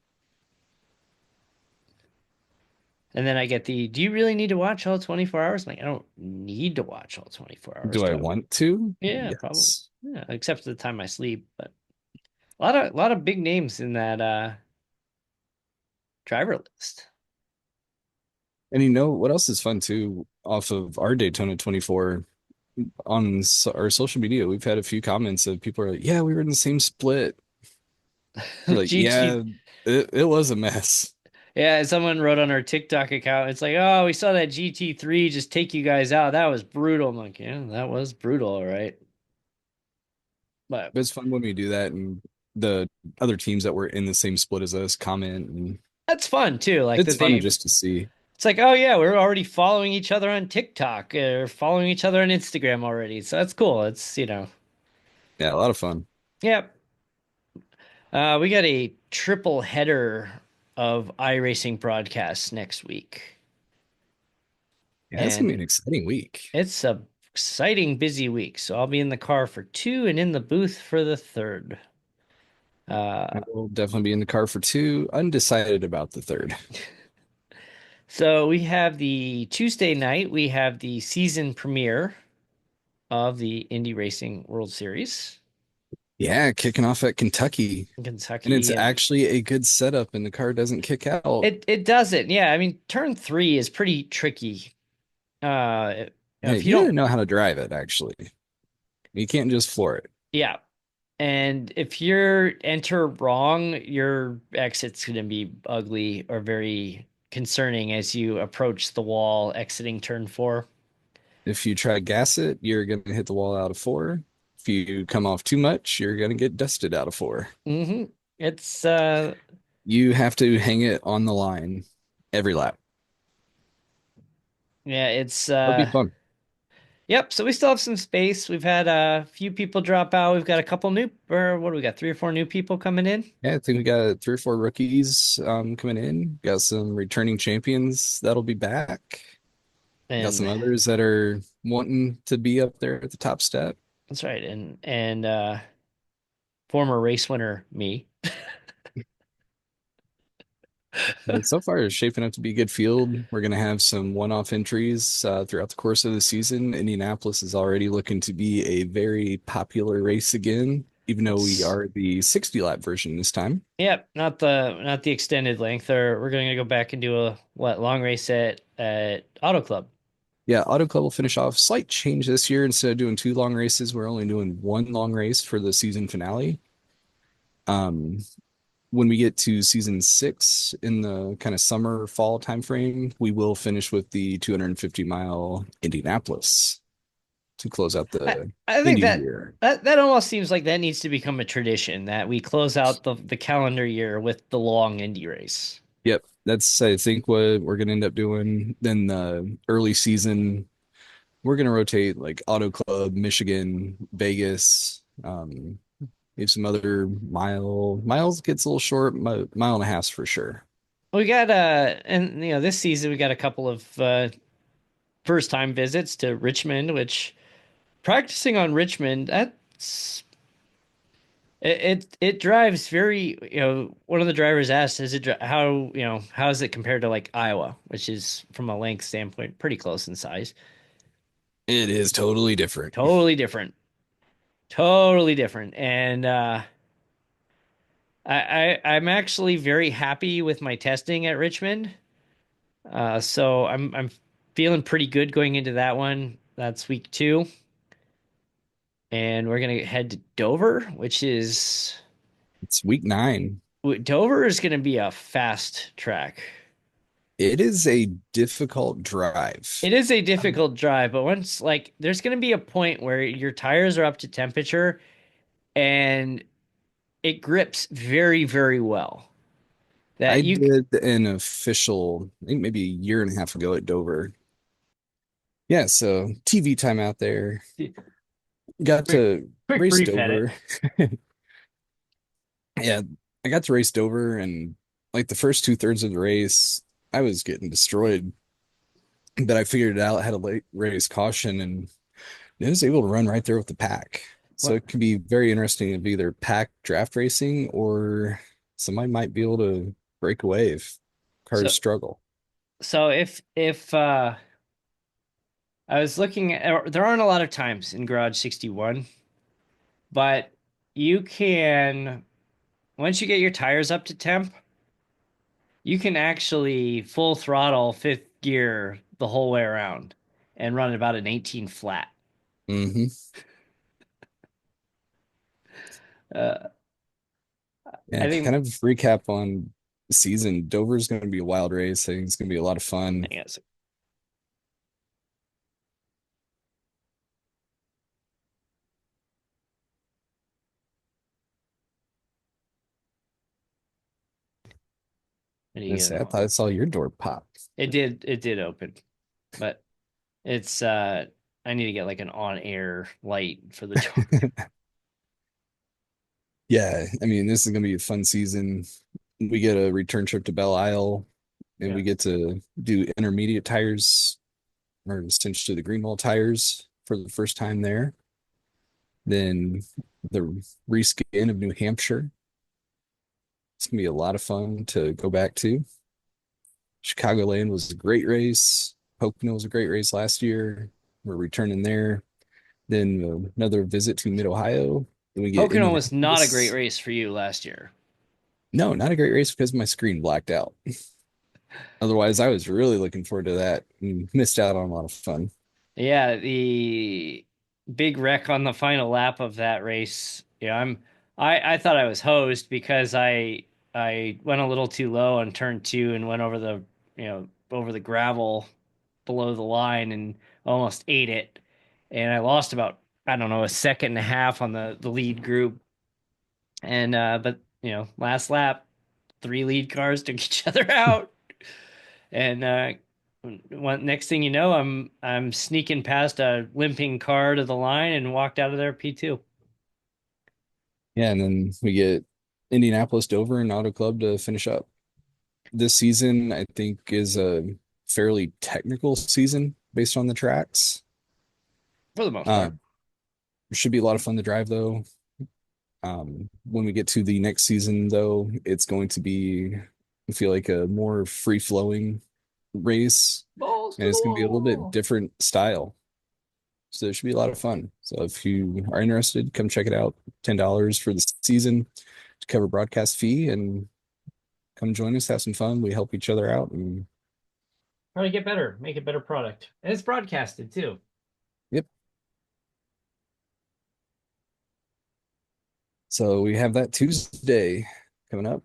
And then I get do you really need to watch all 24 hours? I'm like, I don't need to watch all 24 hours. Do I Do I? want to? Yeah, probably. Yes. Yeah, except for the time I sleep, but a lot of big names in that driver list. And you know what else is fun too? Off of our Daytona 24 on our social media, we've had a few comments of people are like, "Yeah, we were in the same split." We're like, GT. "Yeah, it was a mess." Yeah, someone wrote on our TikTok account, it's like, "Oh, we saw that GT3 just take you guys out. That was brutal." I'm like, "Yeah, that was brutal, all right." But But it's fun when we do that, and the other teams that were in the same split as us comment, and that's fun too. Like it's that fun they just to see. it's like, "Oh yeah, we're already following each other on TikTok or following each other on Instagram already." So that's cool. It's. Yeah, a lot of fun. Yep. We got a triple header of iRacing broadcasts next week. Yeah, it's gonna be And an exciting week. it's a exciting, busy week. So I'll be in the car for two and in the booth for the third. I Uh, will definitely be in the car for 2, undecided about the third. so we have the Tuesday night, we have the season premiere of the Indy Racing World Series Yeah, kicking off at Kentucky. in And it's Kentucky. And actually a good setup and the car doesn't kick out. it doesn't. Yeah, I mean, turn three is pretty tricky. Uh, Yeah, if you you gotta don't, know how to drive it, actually. You can't just floor it. yeah. And if you're enter wrong, your exit's going to be ugly or very concerning as you approach the wall exiting turn four. If you try to gas it, you're going to hit the wall out of four. If you come off too much, you're going to get dusted out of four. Hmm. It's You have to hang it on the line every lap. yeah, it's It'll be fun. yep, so we still have some space. We've had a few people drop out. We've got a couple new, or what do we got? Three or four new people coming in. Yeah, I think we got three or four rookies coming in. Got some returning champions that'll be back. Got some And others that are wanting to be up there at the top step. that's right. And former race winner me. But so far, it's shaping up to be a good field. We're going to have some one-off entries throughout the course of the season. Indianapolis is already looking to be a very popular race again, even though we It's are the 60 lap version this time. yep, not the extended length. Or we're gonna go back and do a what long race at Auto Club. Yeah, Auto Club will finish off. Slight change this year. Instead of doing two long races, we're only doing one long race for the season finale. Um, when we get to season six in the kind of summer fall timeframe, we will finish with the 250-mile Indianapolis to close out I, the I think Indy that year. that almost seems like that needs to become a tradition that we close out the calendar year with the long Indy race. Yep, that's I think what we're gonna end up doing. Then the early season, we're gonna rotate like Auto Club, Michigan, Vegas. We have some other miles gets a little short, mile and a half for sure. We got and this season we got a couple of first time visits to Richmond, which practicing on Richmond, it drives very, one of the drivers asked, is it how, how is it compared to like Iowa, which is from a length standpoint pretty close in size. It is totally different. Totally different. Totally different. And I'm actually very happy with my testing at Richmond. So I'm feeling pretty good going into that one. That's week two. And we're gonna head to Dover, which is It's week 9. Dover is gonna be a fast track. It is a difficult drive. It is a difficult drive, but once like there's gonna be a point where your tires are up to temperature and it grips very, very well. That I you did an official, I think maybe a year and a half ago at Dover. Yeah, so TV time out there. Got quick to quick race brief edit. Dover. Yeah, I got to race Dover, and like the first two-thirds of the race, I was getting destroyed. But I figured it out, had a late race caution, and I was able to run right there with the pack. So What it can be very interesting of either pack draft racing or somebody might be able to break away if cars so struggle. so if I was looking at there aren't a lot of times in Garage 61, but you can once you get your tires up to temp, you can actually full throttle fifth gear the whole way around and run about an 18 flat. Hmm. Uh, Yeah, I kind think of recap on the season. Dover's going to be a wild race. I think it's going to be a lot of fun. yes. What do I you get say, I that one? thought I saw your door pop. It did open, but it's I need to get like an on-air light for the door. Yeah, I mean, this is going to be a fun season. We get a return trip to Belle Isle, and Yeah. we get to do intermediate tires or essentially the Greenwall tires for the first time there. Then the reskin of New Hampshire. It's gonna be a lot of fun to go back to. Chicagoland was a great race. Pocono was a great race last year. We're returning there. Then another visit to Mid Ohio. Then we get Pocono was not a great Indianapolis. race for you last year. No, not a great race because my screen blacked out. Otherwise, I was really looking forward to that and missed out on a lot of fun. Yeah, the big wreck on the final lap of that race. Yeah, I thought I was hosed because I went a little too low on turn two and went over the over the gravel below the line and almost ate it. And I lost about, I don't know, a second and a half on the lead group. And but last lap, three lead cars took each other out. And next thing you know, I'm sneaking past a limping car to the line and walked out of there P2. Yeah, and then we get Indianapolis, Dover, and Auto Club to finish up. This season, I think, is a fairly technical season based on the tracks. For the most part. Um, it should be a lot of fun to drive, though. When we get to the next season, though, it's going to be, I feel like, a more free-flowing race, Balls and to the it's going to be a little bit wall. different style. So it should be a lot of fun. So if you are interested, come check it out. $10 for the season to cover broadcast fee, and come join us, have some fun. We help each other out, and Try to get better, make a better product. And it's broadcasted too. yep. So we have that Tuesday coming up.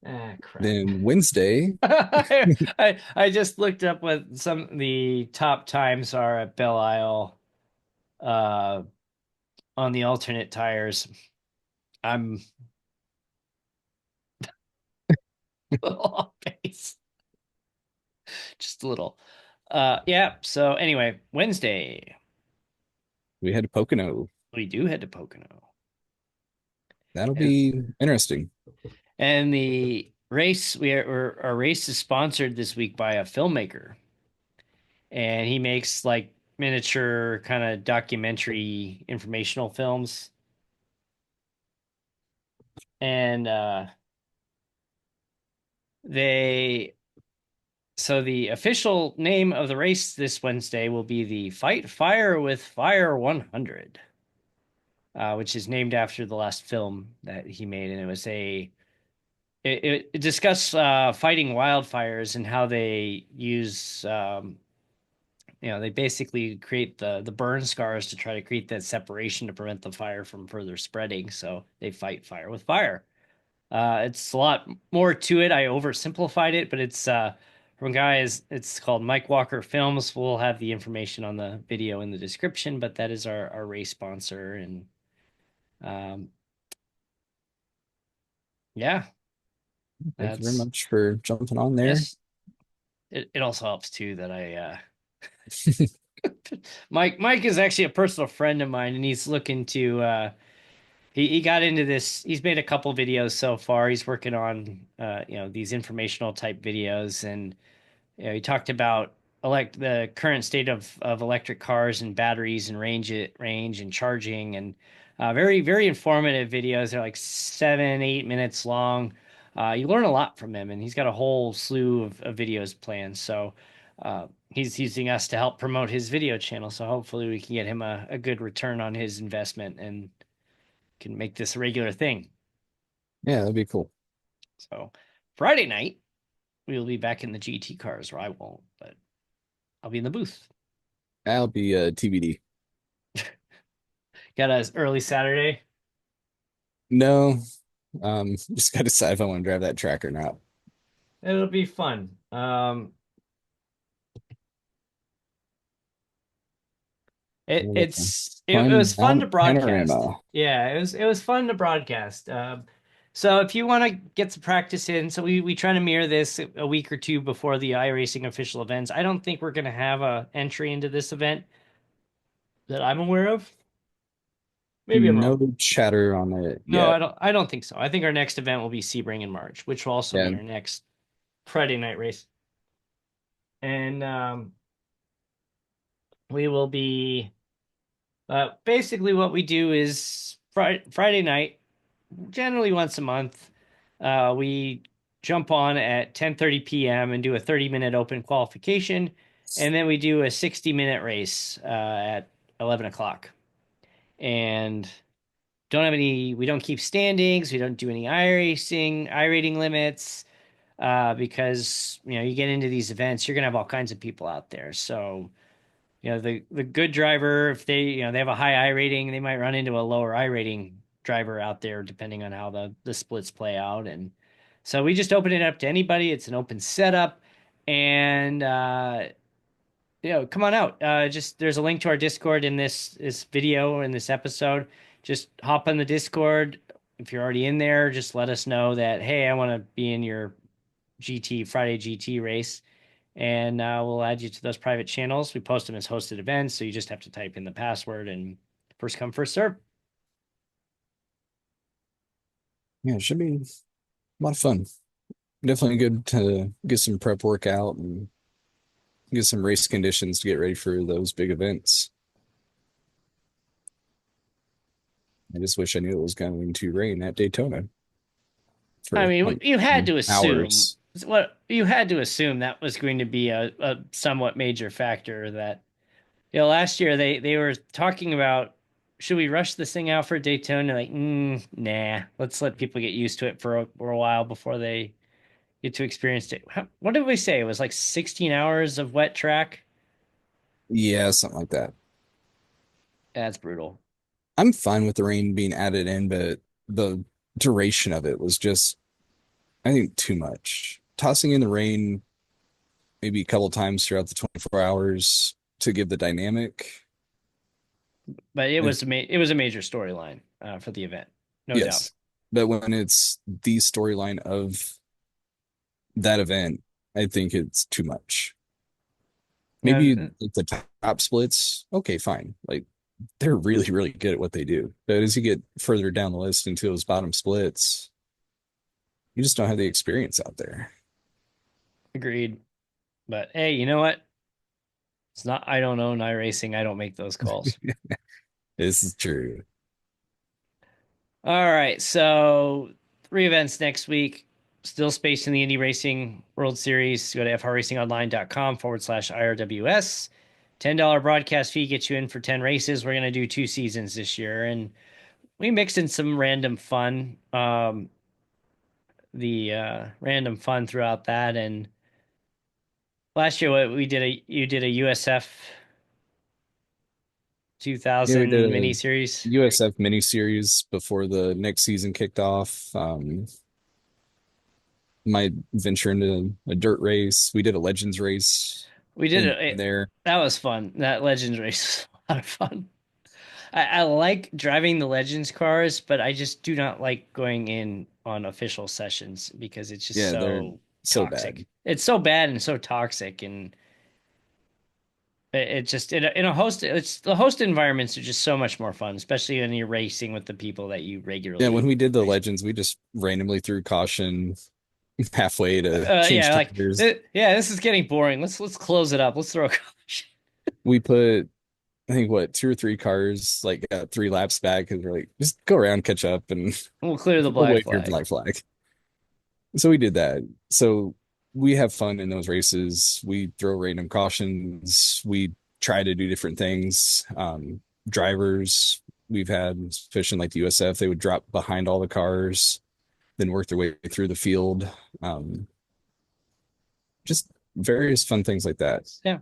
Ah, crap. Then Wednesday, I just looked up what some the top times are at Belle Isle uh on the alternate tires. I'm a little off base. Just a little. Yeah, so anyway, Wednesday we head to Pocono. we do head to Pocono. That'll And be interesting. and the race our race is sponsored this week by a filmmaker. And he makes like miniature kind of documentary informational films. And they so the official name of the race this Wednesday will be the Fight Fire with Fire 100, which is named after the last film that he made, and it discussed fighting wildfires and how they use they basically create the burn scars to try to create that separation to prevent the fire from further spreading. So they fight fire with fire. It's a lot more to it. I oversimplified it, but it's from guys. It's called Mike Walker Films. We'll have the information on the video in the description, but that is our race sponsor, and um, yeah, Thank you very that's much for jumping on there. yes. It also helps too that Mike is actually a personal friend of mine, and he's looking to he got into this. He's made a couple videos so far. He's working on these informational type videos, and he talked about the current state of electric cars and batteries and range and charging, and very very informative videos. They're like 7-8 minutes long. You learn a lot from him, and he's got a whole slew of videos planned. So he's using us to help promote his video channel. So hopefully we can get him a good return on his investment and can make this a regular thing. Yeah, that'd be cool. So Friday night we will be back in the GT cars, or I won't, but I'll be in the booth. That'll be TBD. Got us early Saturday. No, just gotta decide if I want to drive that track or not. It'll be fun. It We'll it's it find was fun to Mount broadcast. Panorama. Yeah, it was fun to broadcast. So if you want to get some practice in, so we try to mirror this a week or two before the iRacing official events. I don't think we're going to have a entry into this event that I'm aware of. Maybe I'm No wrong. chatter on it No, I yet. don't. I don't think so. I think our next event will be Sebring in March, which will also Yeah, be our next Friday night race, and we will be. Basically, what we do is Friday night, generally once a month, we jump on at 10:30 p.m. and do a 30-minute open qualification, and then we do a 60-minute race at 11 o'clock. And we don't keep standings, we don't do any iRating limits, because you get into these events, you're gonna have all kinds of people out there. So the good driver, if they have a high I rating, they might run into a lower I rating driver out there, depending on how the splits play out. And so we just open it up to anybody. It's an open setup. And come on out. Just there's a link to our Discord in this video in this episode. Just hop on the Discord. If you're already in there, just let us know that hey, I want to be in your GT Friday GT race, and we'll add you to those private channels. We post them as hosted events, so you just have to type in the password and first come first serve. Yeah, it should be a lot of fun. Definitely good to get some prep workout and get some race conditions to get ready for those big events. I just wish I knew it was going to rain at Daytona I for mean, like you had to assume hours. what you had to assume that was going to be a somewhat major factor that last year they were talking about should we rush this thing out for Daytona? Like, nah, let's let people get used to it for a while before they get to experience it. What did we say? It was like 16 hours of wet track. Yeah, something like that. That's brutal. I'm fine with the rain being added in, but the duration of it was just, I think, too much. Tossing in the rain maybe a couple times throughout the 24 hours to give the dynamic. But it Eh, was it was a major storyline for the event, no doubt. yes. But when it's the storyline of that event, I think it's too much. Maybe Uh, like the top splits, okay, fine. Like they're really, really good at what they do. But as you get further down the list into those bottom splits, you just don't have the experience out there. Agreed. But hey, you know what? It's not. I don't own iRacing. I don't make those calls. This is true. All right, so three events next week. Still space in the Indy Racing World Series. Go to frracingonline.com/IRWS. $10 broadcast fee gets you in for 10 races. We're going to do two seasons this year. And we mixed in some random fun, the random fun throughout that. And last year, what we did you did a USF Yeah, we 2000 did a mini series. USF mini series before the next season kicked off. Might venture into a dirt race. We did a legends race We did in it. there. That was fun. That Legends race was a lot of fun. I like driving the Legends cars, but I just do not like going in on official sessions because it's just Yeah, they're so so bad. toxic. It's so bad and so toxic, and it just in a host. It's the host environments are just so much more fun, especially when you're racing with the people that you Yeah, when regularly we did the race. legends, we just randomly threw caution halfway to change Yeah, like tires. yeah, this is getting boring. Let's close it up. Let's throw a caution. We put, I think, what, two or three cars like got 3 laps back because we're like, just go around, catch up, and We'll clear the we'll black wait for your flag. black flag. So we did that. So we have fun in those races. We throw random cautions. We try to do different things. Drivers we've had, especially like the USF, they would drop behind all the cars, then work their way through the field. Um, just various fun things like that. Yeah.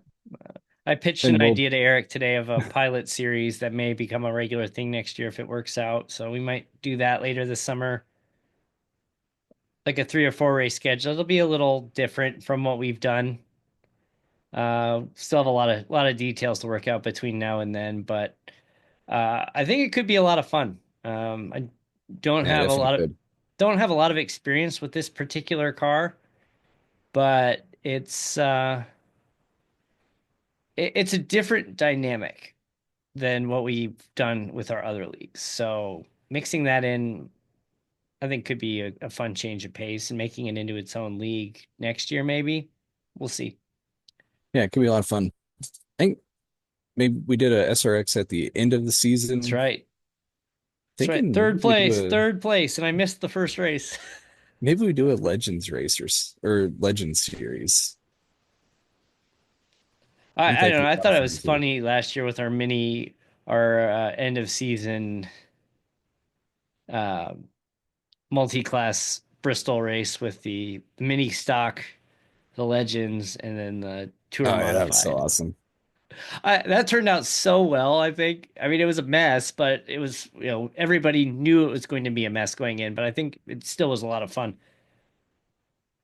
I pitched And an we'll, idea to Eric today of a pilot series that may become a regular thing next year if it works out. So we might do that later this summer, like a 3 or 4 race schedule. It'll be a little different from what we've done. Still have a lot of details to work out between now and then, but I think it could be a lot of fun. I don't yeah, have a definitely lot of good. don't have a lot of experience with this particular car, but it's a different dynamic than what we've done with our other leagues. So mixing that in, I think could be a fun change of pace and making it into its own league next year, maybe. We'll see. Yeah, it could be a lot of fun. I think maybe we did a SRX at the end of the That's season. right. That's right. Thinking maybe we do a Third place, and I missed the first race. Legends race or Legends series. I think I that don't could know. be I a lot thought of it fun was too. funny last year with our end of season uh, multi-class Bristol race with the mini stock, the legends, and then the tour Oh yeah, that was so modified. awesome. That turned out so well, I think. I mean, it was a mess, but it was, everybody knew it was going to be a mess going in, but I think it still was a lot of fun.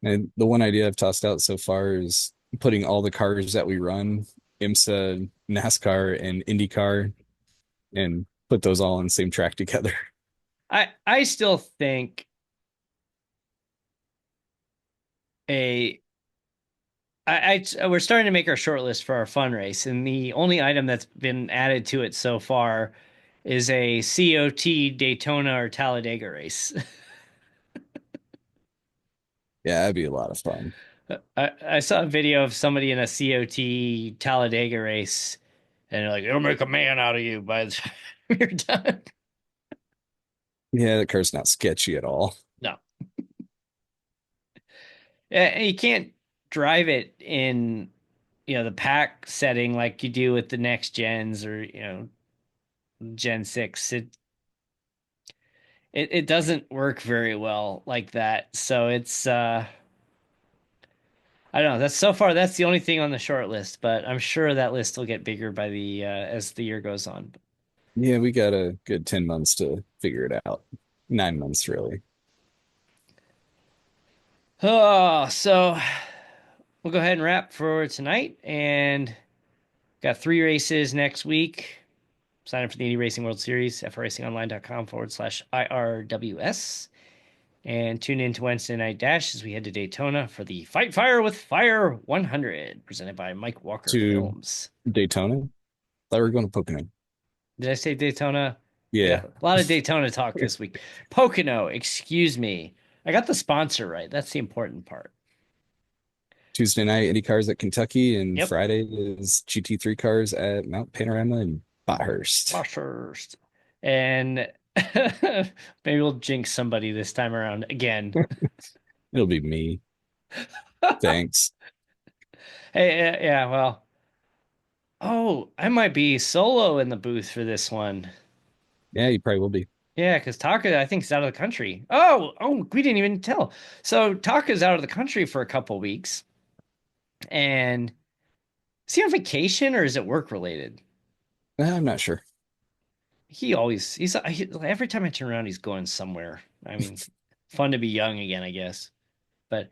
And the one idea I've tossed out so far is putting all the cars that we run, IMSA, NASCAR, and IndyCar, and put those all on the same track together. I still think a we're starting to make our short list for our fun race, and the only item that's been added to it so far is a COT Daytona or Talladega race. Yeah, that'd be a lot of fun. I saw a video of somebody in a COT Talladega race, and they're like, "It'll make a man out of you by the time you're done." Yeah, the car's not sketchy at all. No, you can't drive it in the pack setting like you do with the next gens or Gen 6. It doesn't work very well like that. So it's I don't know. That's so far that's the only thing on the short list, but I'm sure that list will get bigger by the as the year goes on. Yeah, we got a good 10 months to figure it out. 9 months, really. Oh, so we'll go ahead and wrap for tonight and got 3 races next week. Sign up for the Indy Racing World Series, fracingonline.com/IRWS. And tune in to Wednesday Night Dash as we head to Daytona for the Fight Fire with Fire 100, presented by Mike Walker To Films. Daytona. Thought we were going to Pocono. Did I say Daytona? Yeah, Yeah. a lot of Daytona talk this week. Pocono, excuse me. I got the sponsor right. That's the important part. Tuesday night, Indy cars at Kentucky, and Yep. Friday is GT3 cars at Mount Panorama and Bathurst. First. And maybe we'll jinx somebody this time around again. It'll be me. Thanks. Hey, yeah, well. Oh, I might be solo in the booth for this one. Yeah, you probably will be. Yeah, because Taka, I think, is out of the country. Oh, we didn't even tell. So Taka's out of the country for a couple weeks. And is he on vacation or is it work related? I'm not sure. Every time I turn around, he's going somewhere. I mean, fun to be young again, I guess. But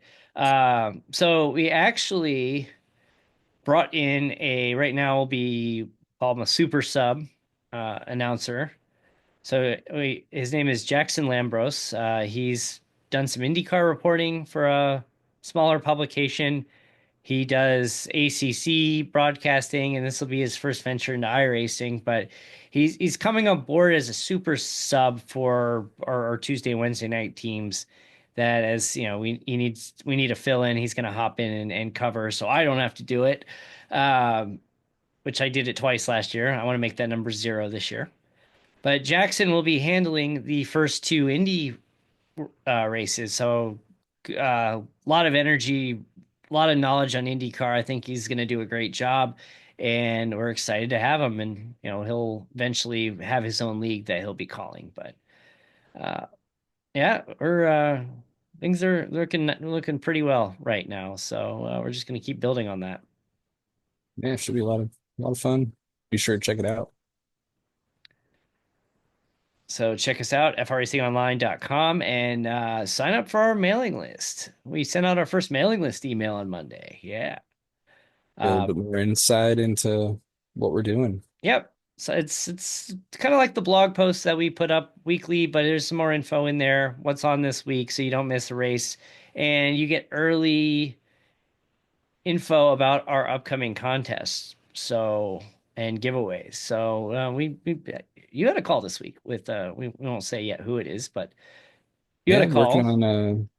so we actually brought in right now will be called him a super sub announcer. So his name is Jackson Lambros. He's done some IndyCar reporting for a smaller publication. He does ACC broadcasting, and this will be his first venture into iRacing. But he's coming on board as a super sub for our Tuesday and Wednesday night teams. That as you know, we need to fill in. He's going to hop in and cover, so I don't have to do it. Um, which I did it twice last year. I want to make that number 0 this year. But Jackson will be handling the first 2 Indy races. So a lot of energy, a lot of knowledge on IndyCar. I think he's going to do a great job, and we're excited to have him. And he'll eventually have his own league that he'll be calling. But uh, yeah, we're things are looking pretty well right now. So we're just going to keep building on that. Yeah, it should be a lot of fun. Be sure to check it out. So check us out, fracingonline.com, and sign up for our mailing list. We sent out our first mailing list email on Monday. Yeah. Get a little Uh, bit more insight into what we're doing. yep. So it's kind of like the blog posts that we put up weekly, but there's some more info in there. What's on this week, so you don't miss a race, and you get early info about our upcoming contests. So and giveaways. So we you had a call this week with we won't say yet who it is, but you had Yeah, a I'm working call. on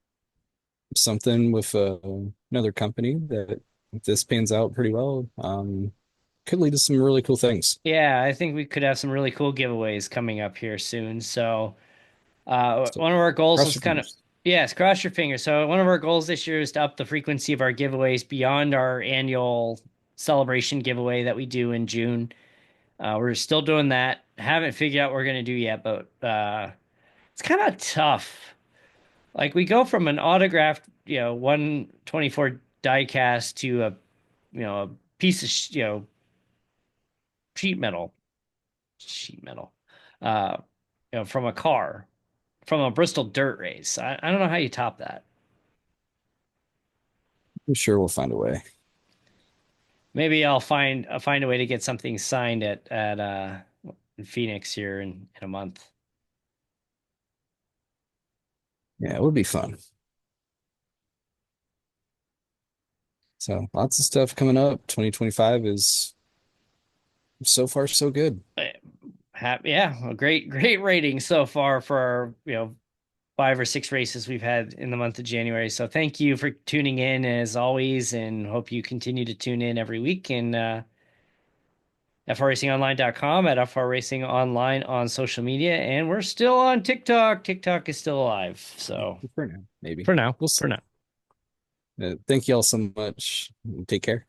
something with another company that if this pans out pretty well, could lead to some really cool things. Yeah, I think we could have some really cool giveaways coming up here soon. So, So one of our goals cross is your kind of, fingers. yes, cross your fingers. So, one of our goals this year is to up the frequency of our giveaways beyond our annual celebration giveaway that we do in June. We're still doing that. Haven't figured out what we're going to do yet, but it's kind of tough. Like, we go from an autographed, 124 diecast to a piece of, sheet metal sheet metal, uh, from a car, from a Bristol dirt race. I don't know how you top that. I'm sure we'll find a way. Maybe I'll find a way to get something signed at in Phoenix here in a month. Yeah, it would be fun. So lots of stuff coming up. 2025 is so far so good. Yeah, a great rating so far for our 5 or 6 races we've had in the month of January. So thank you for tuning in as always, and hope you continue to tune in every week. And FRRacingOnline.com, at FR Online on social media, and we're still on TikTok. TikTok is still alive. So For now, maybe. for now, We'll for see. now. Thank you all so much. Take care.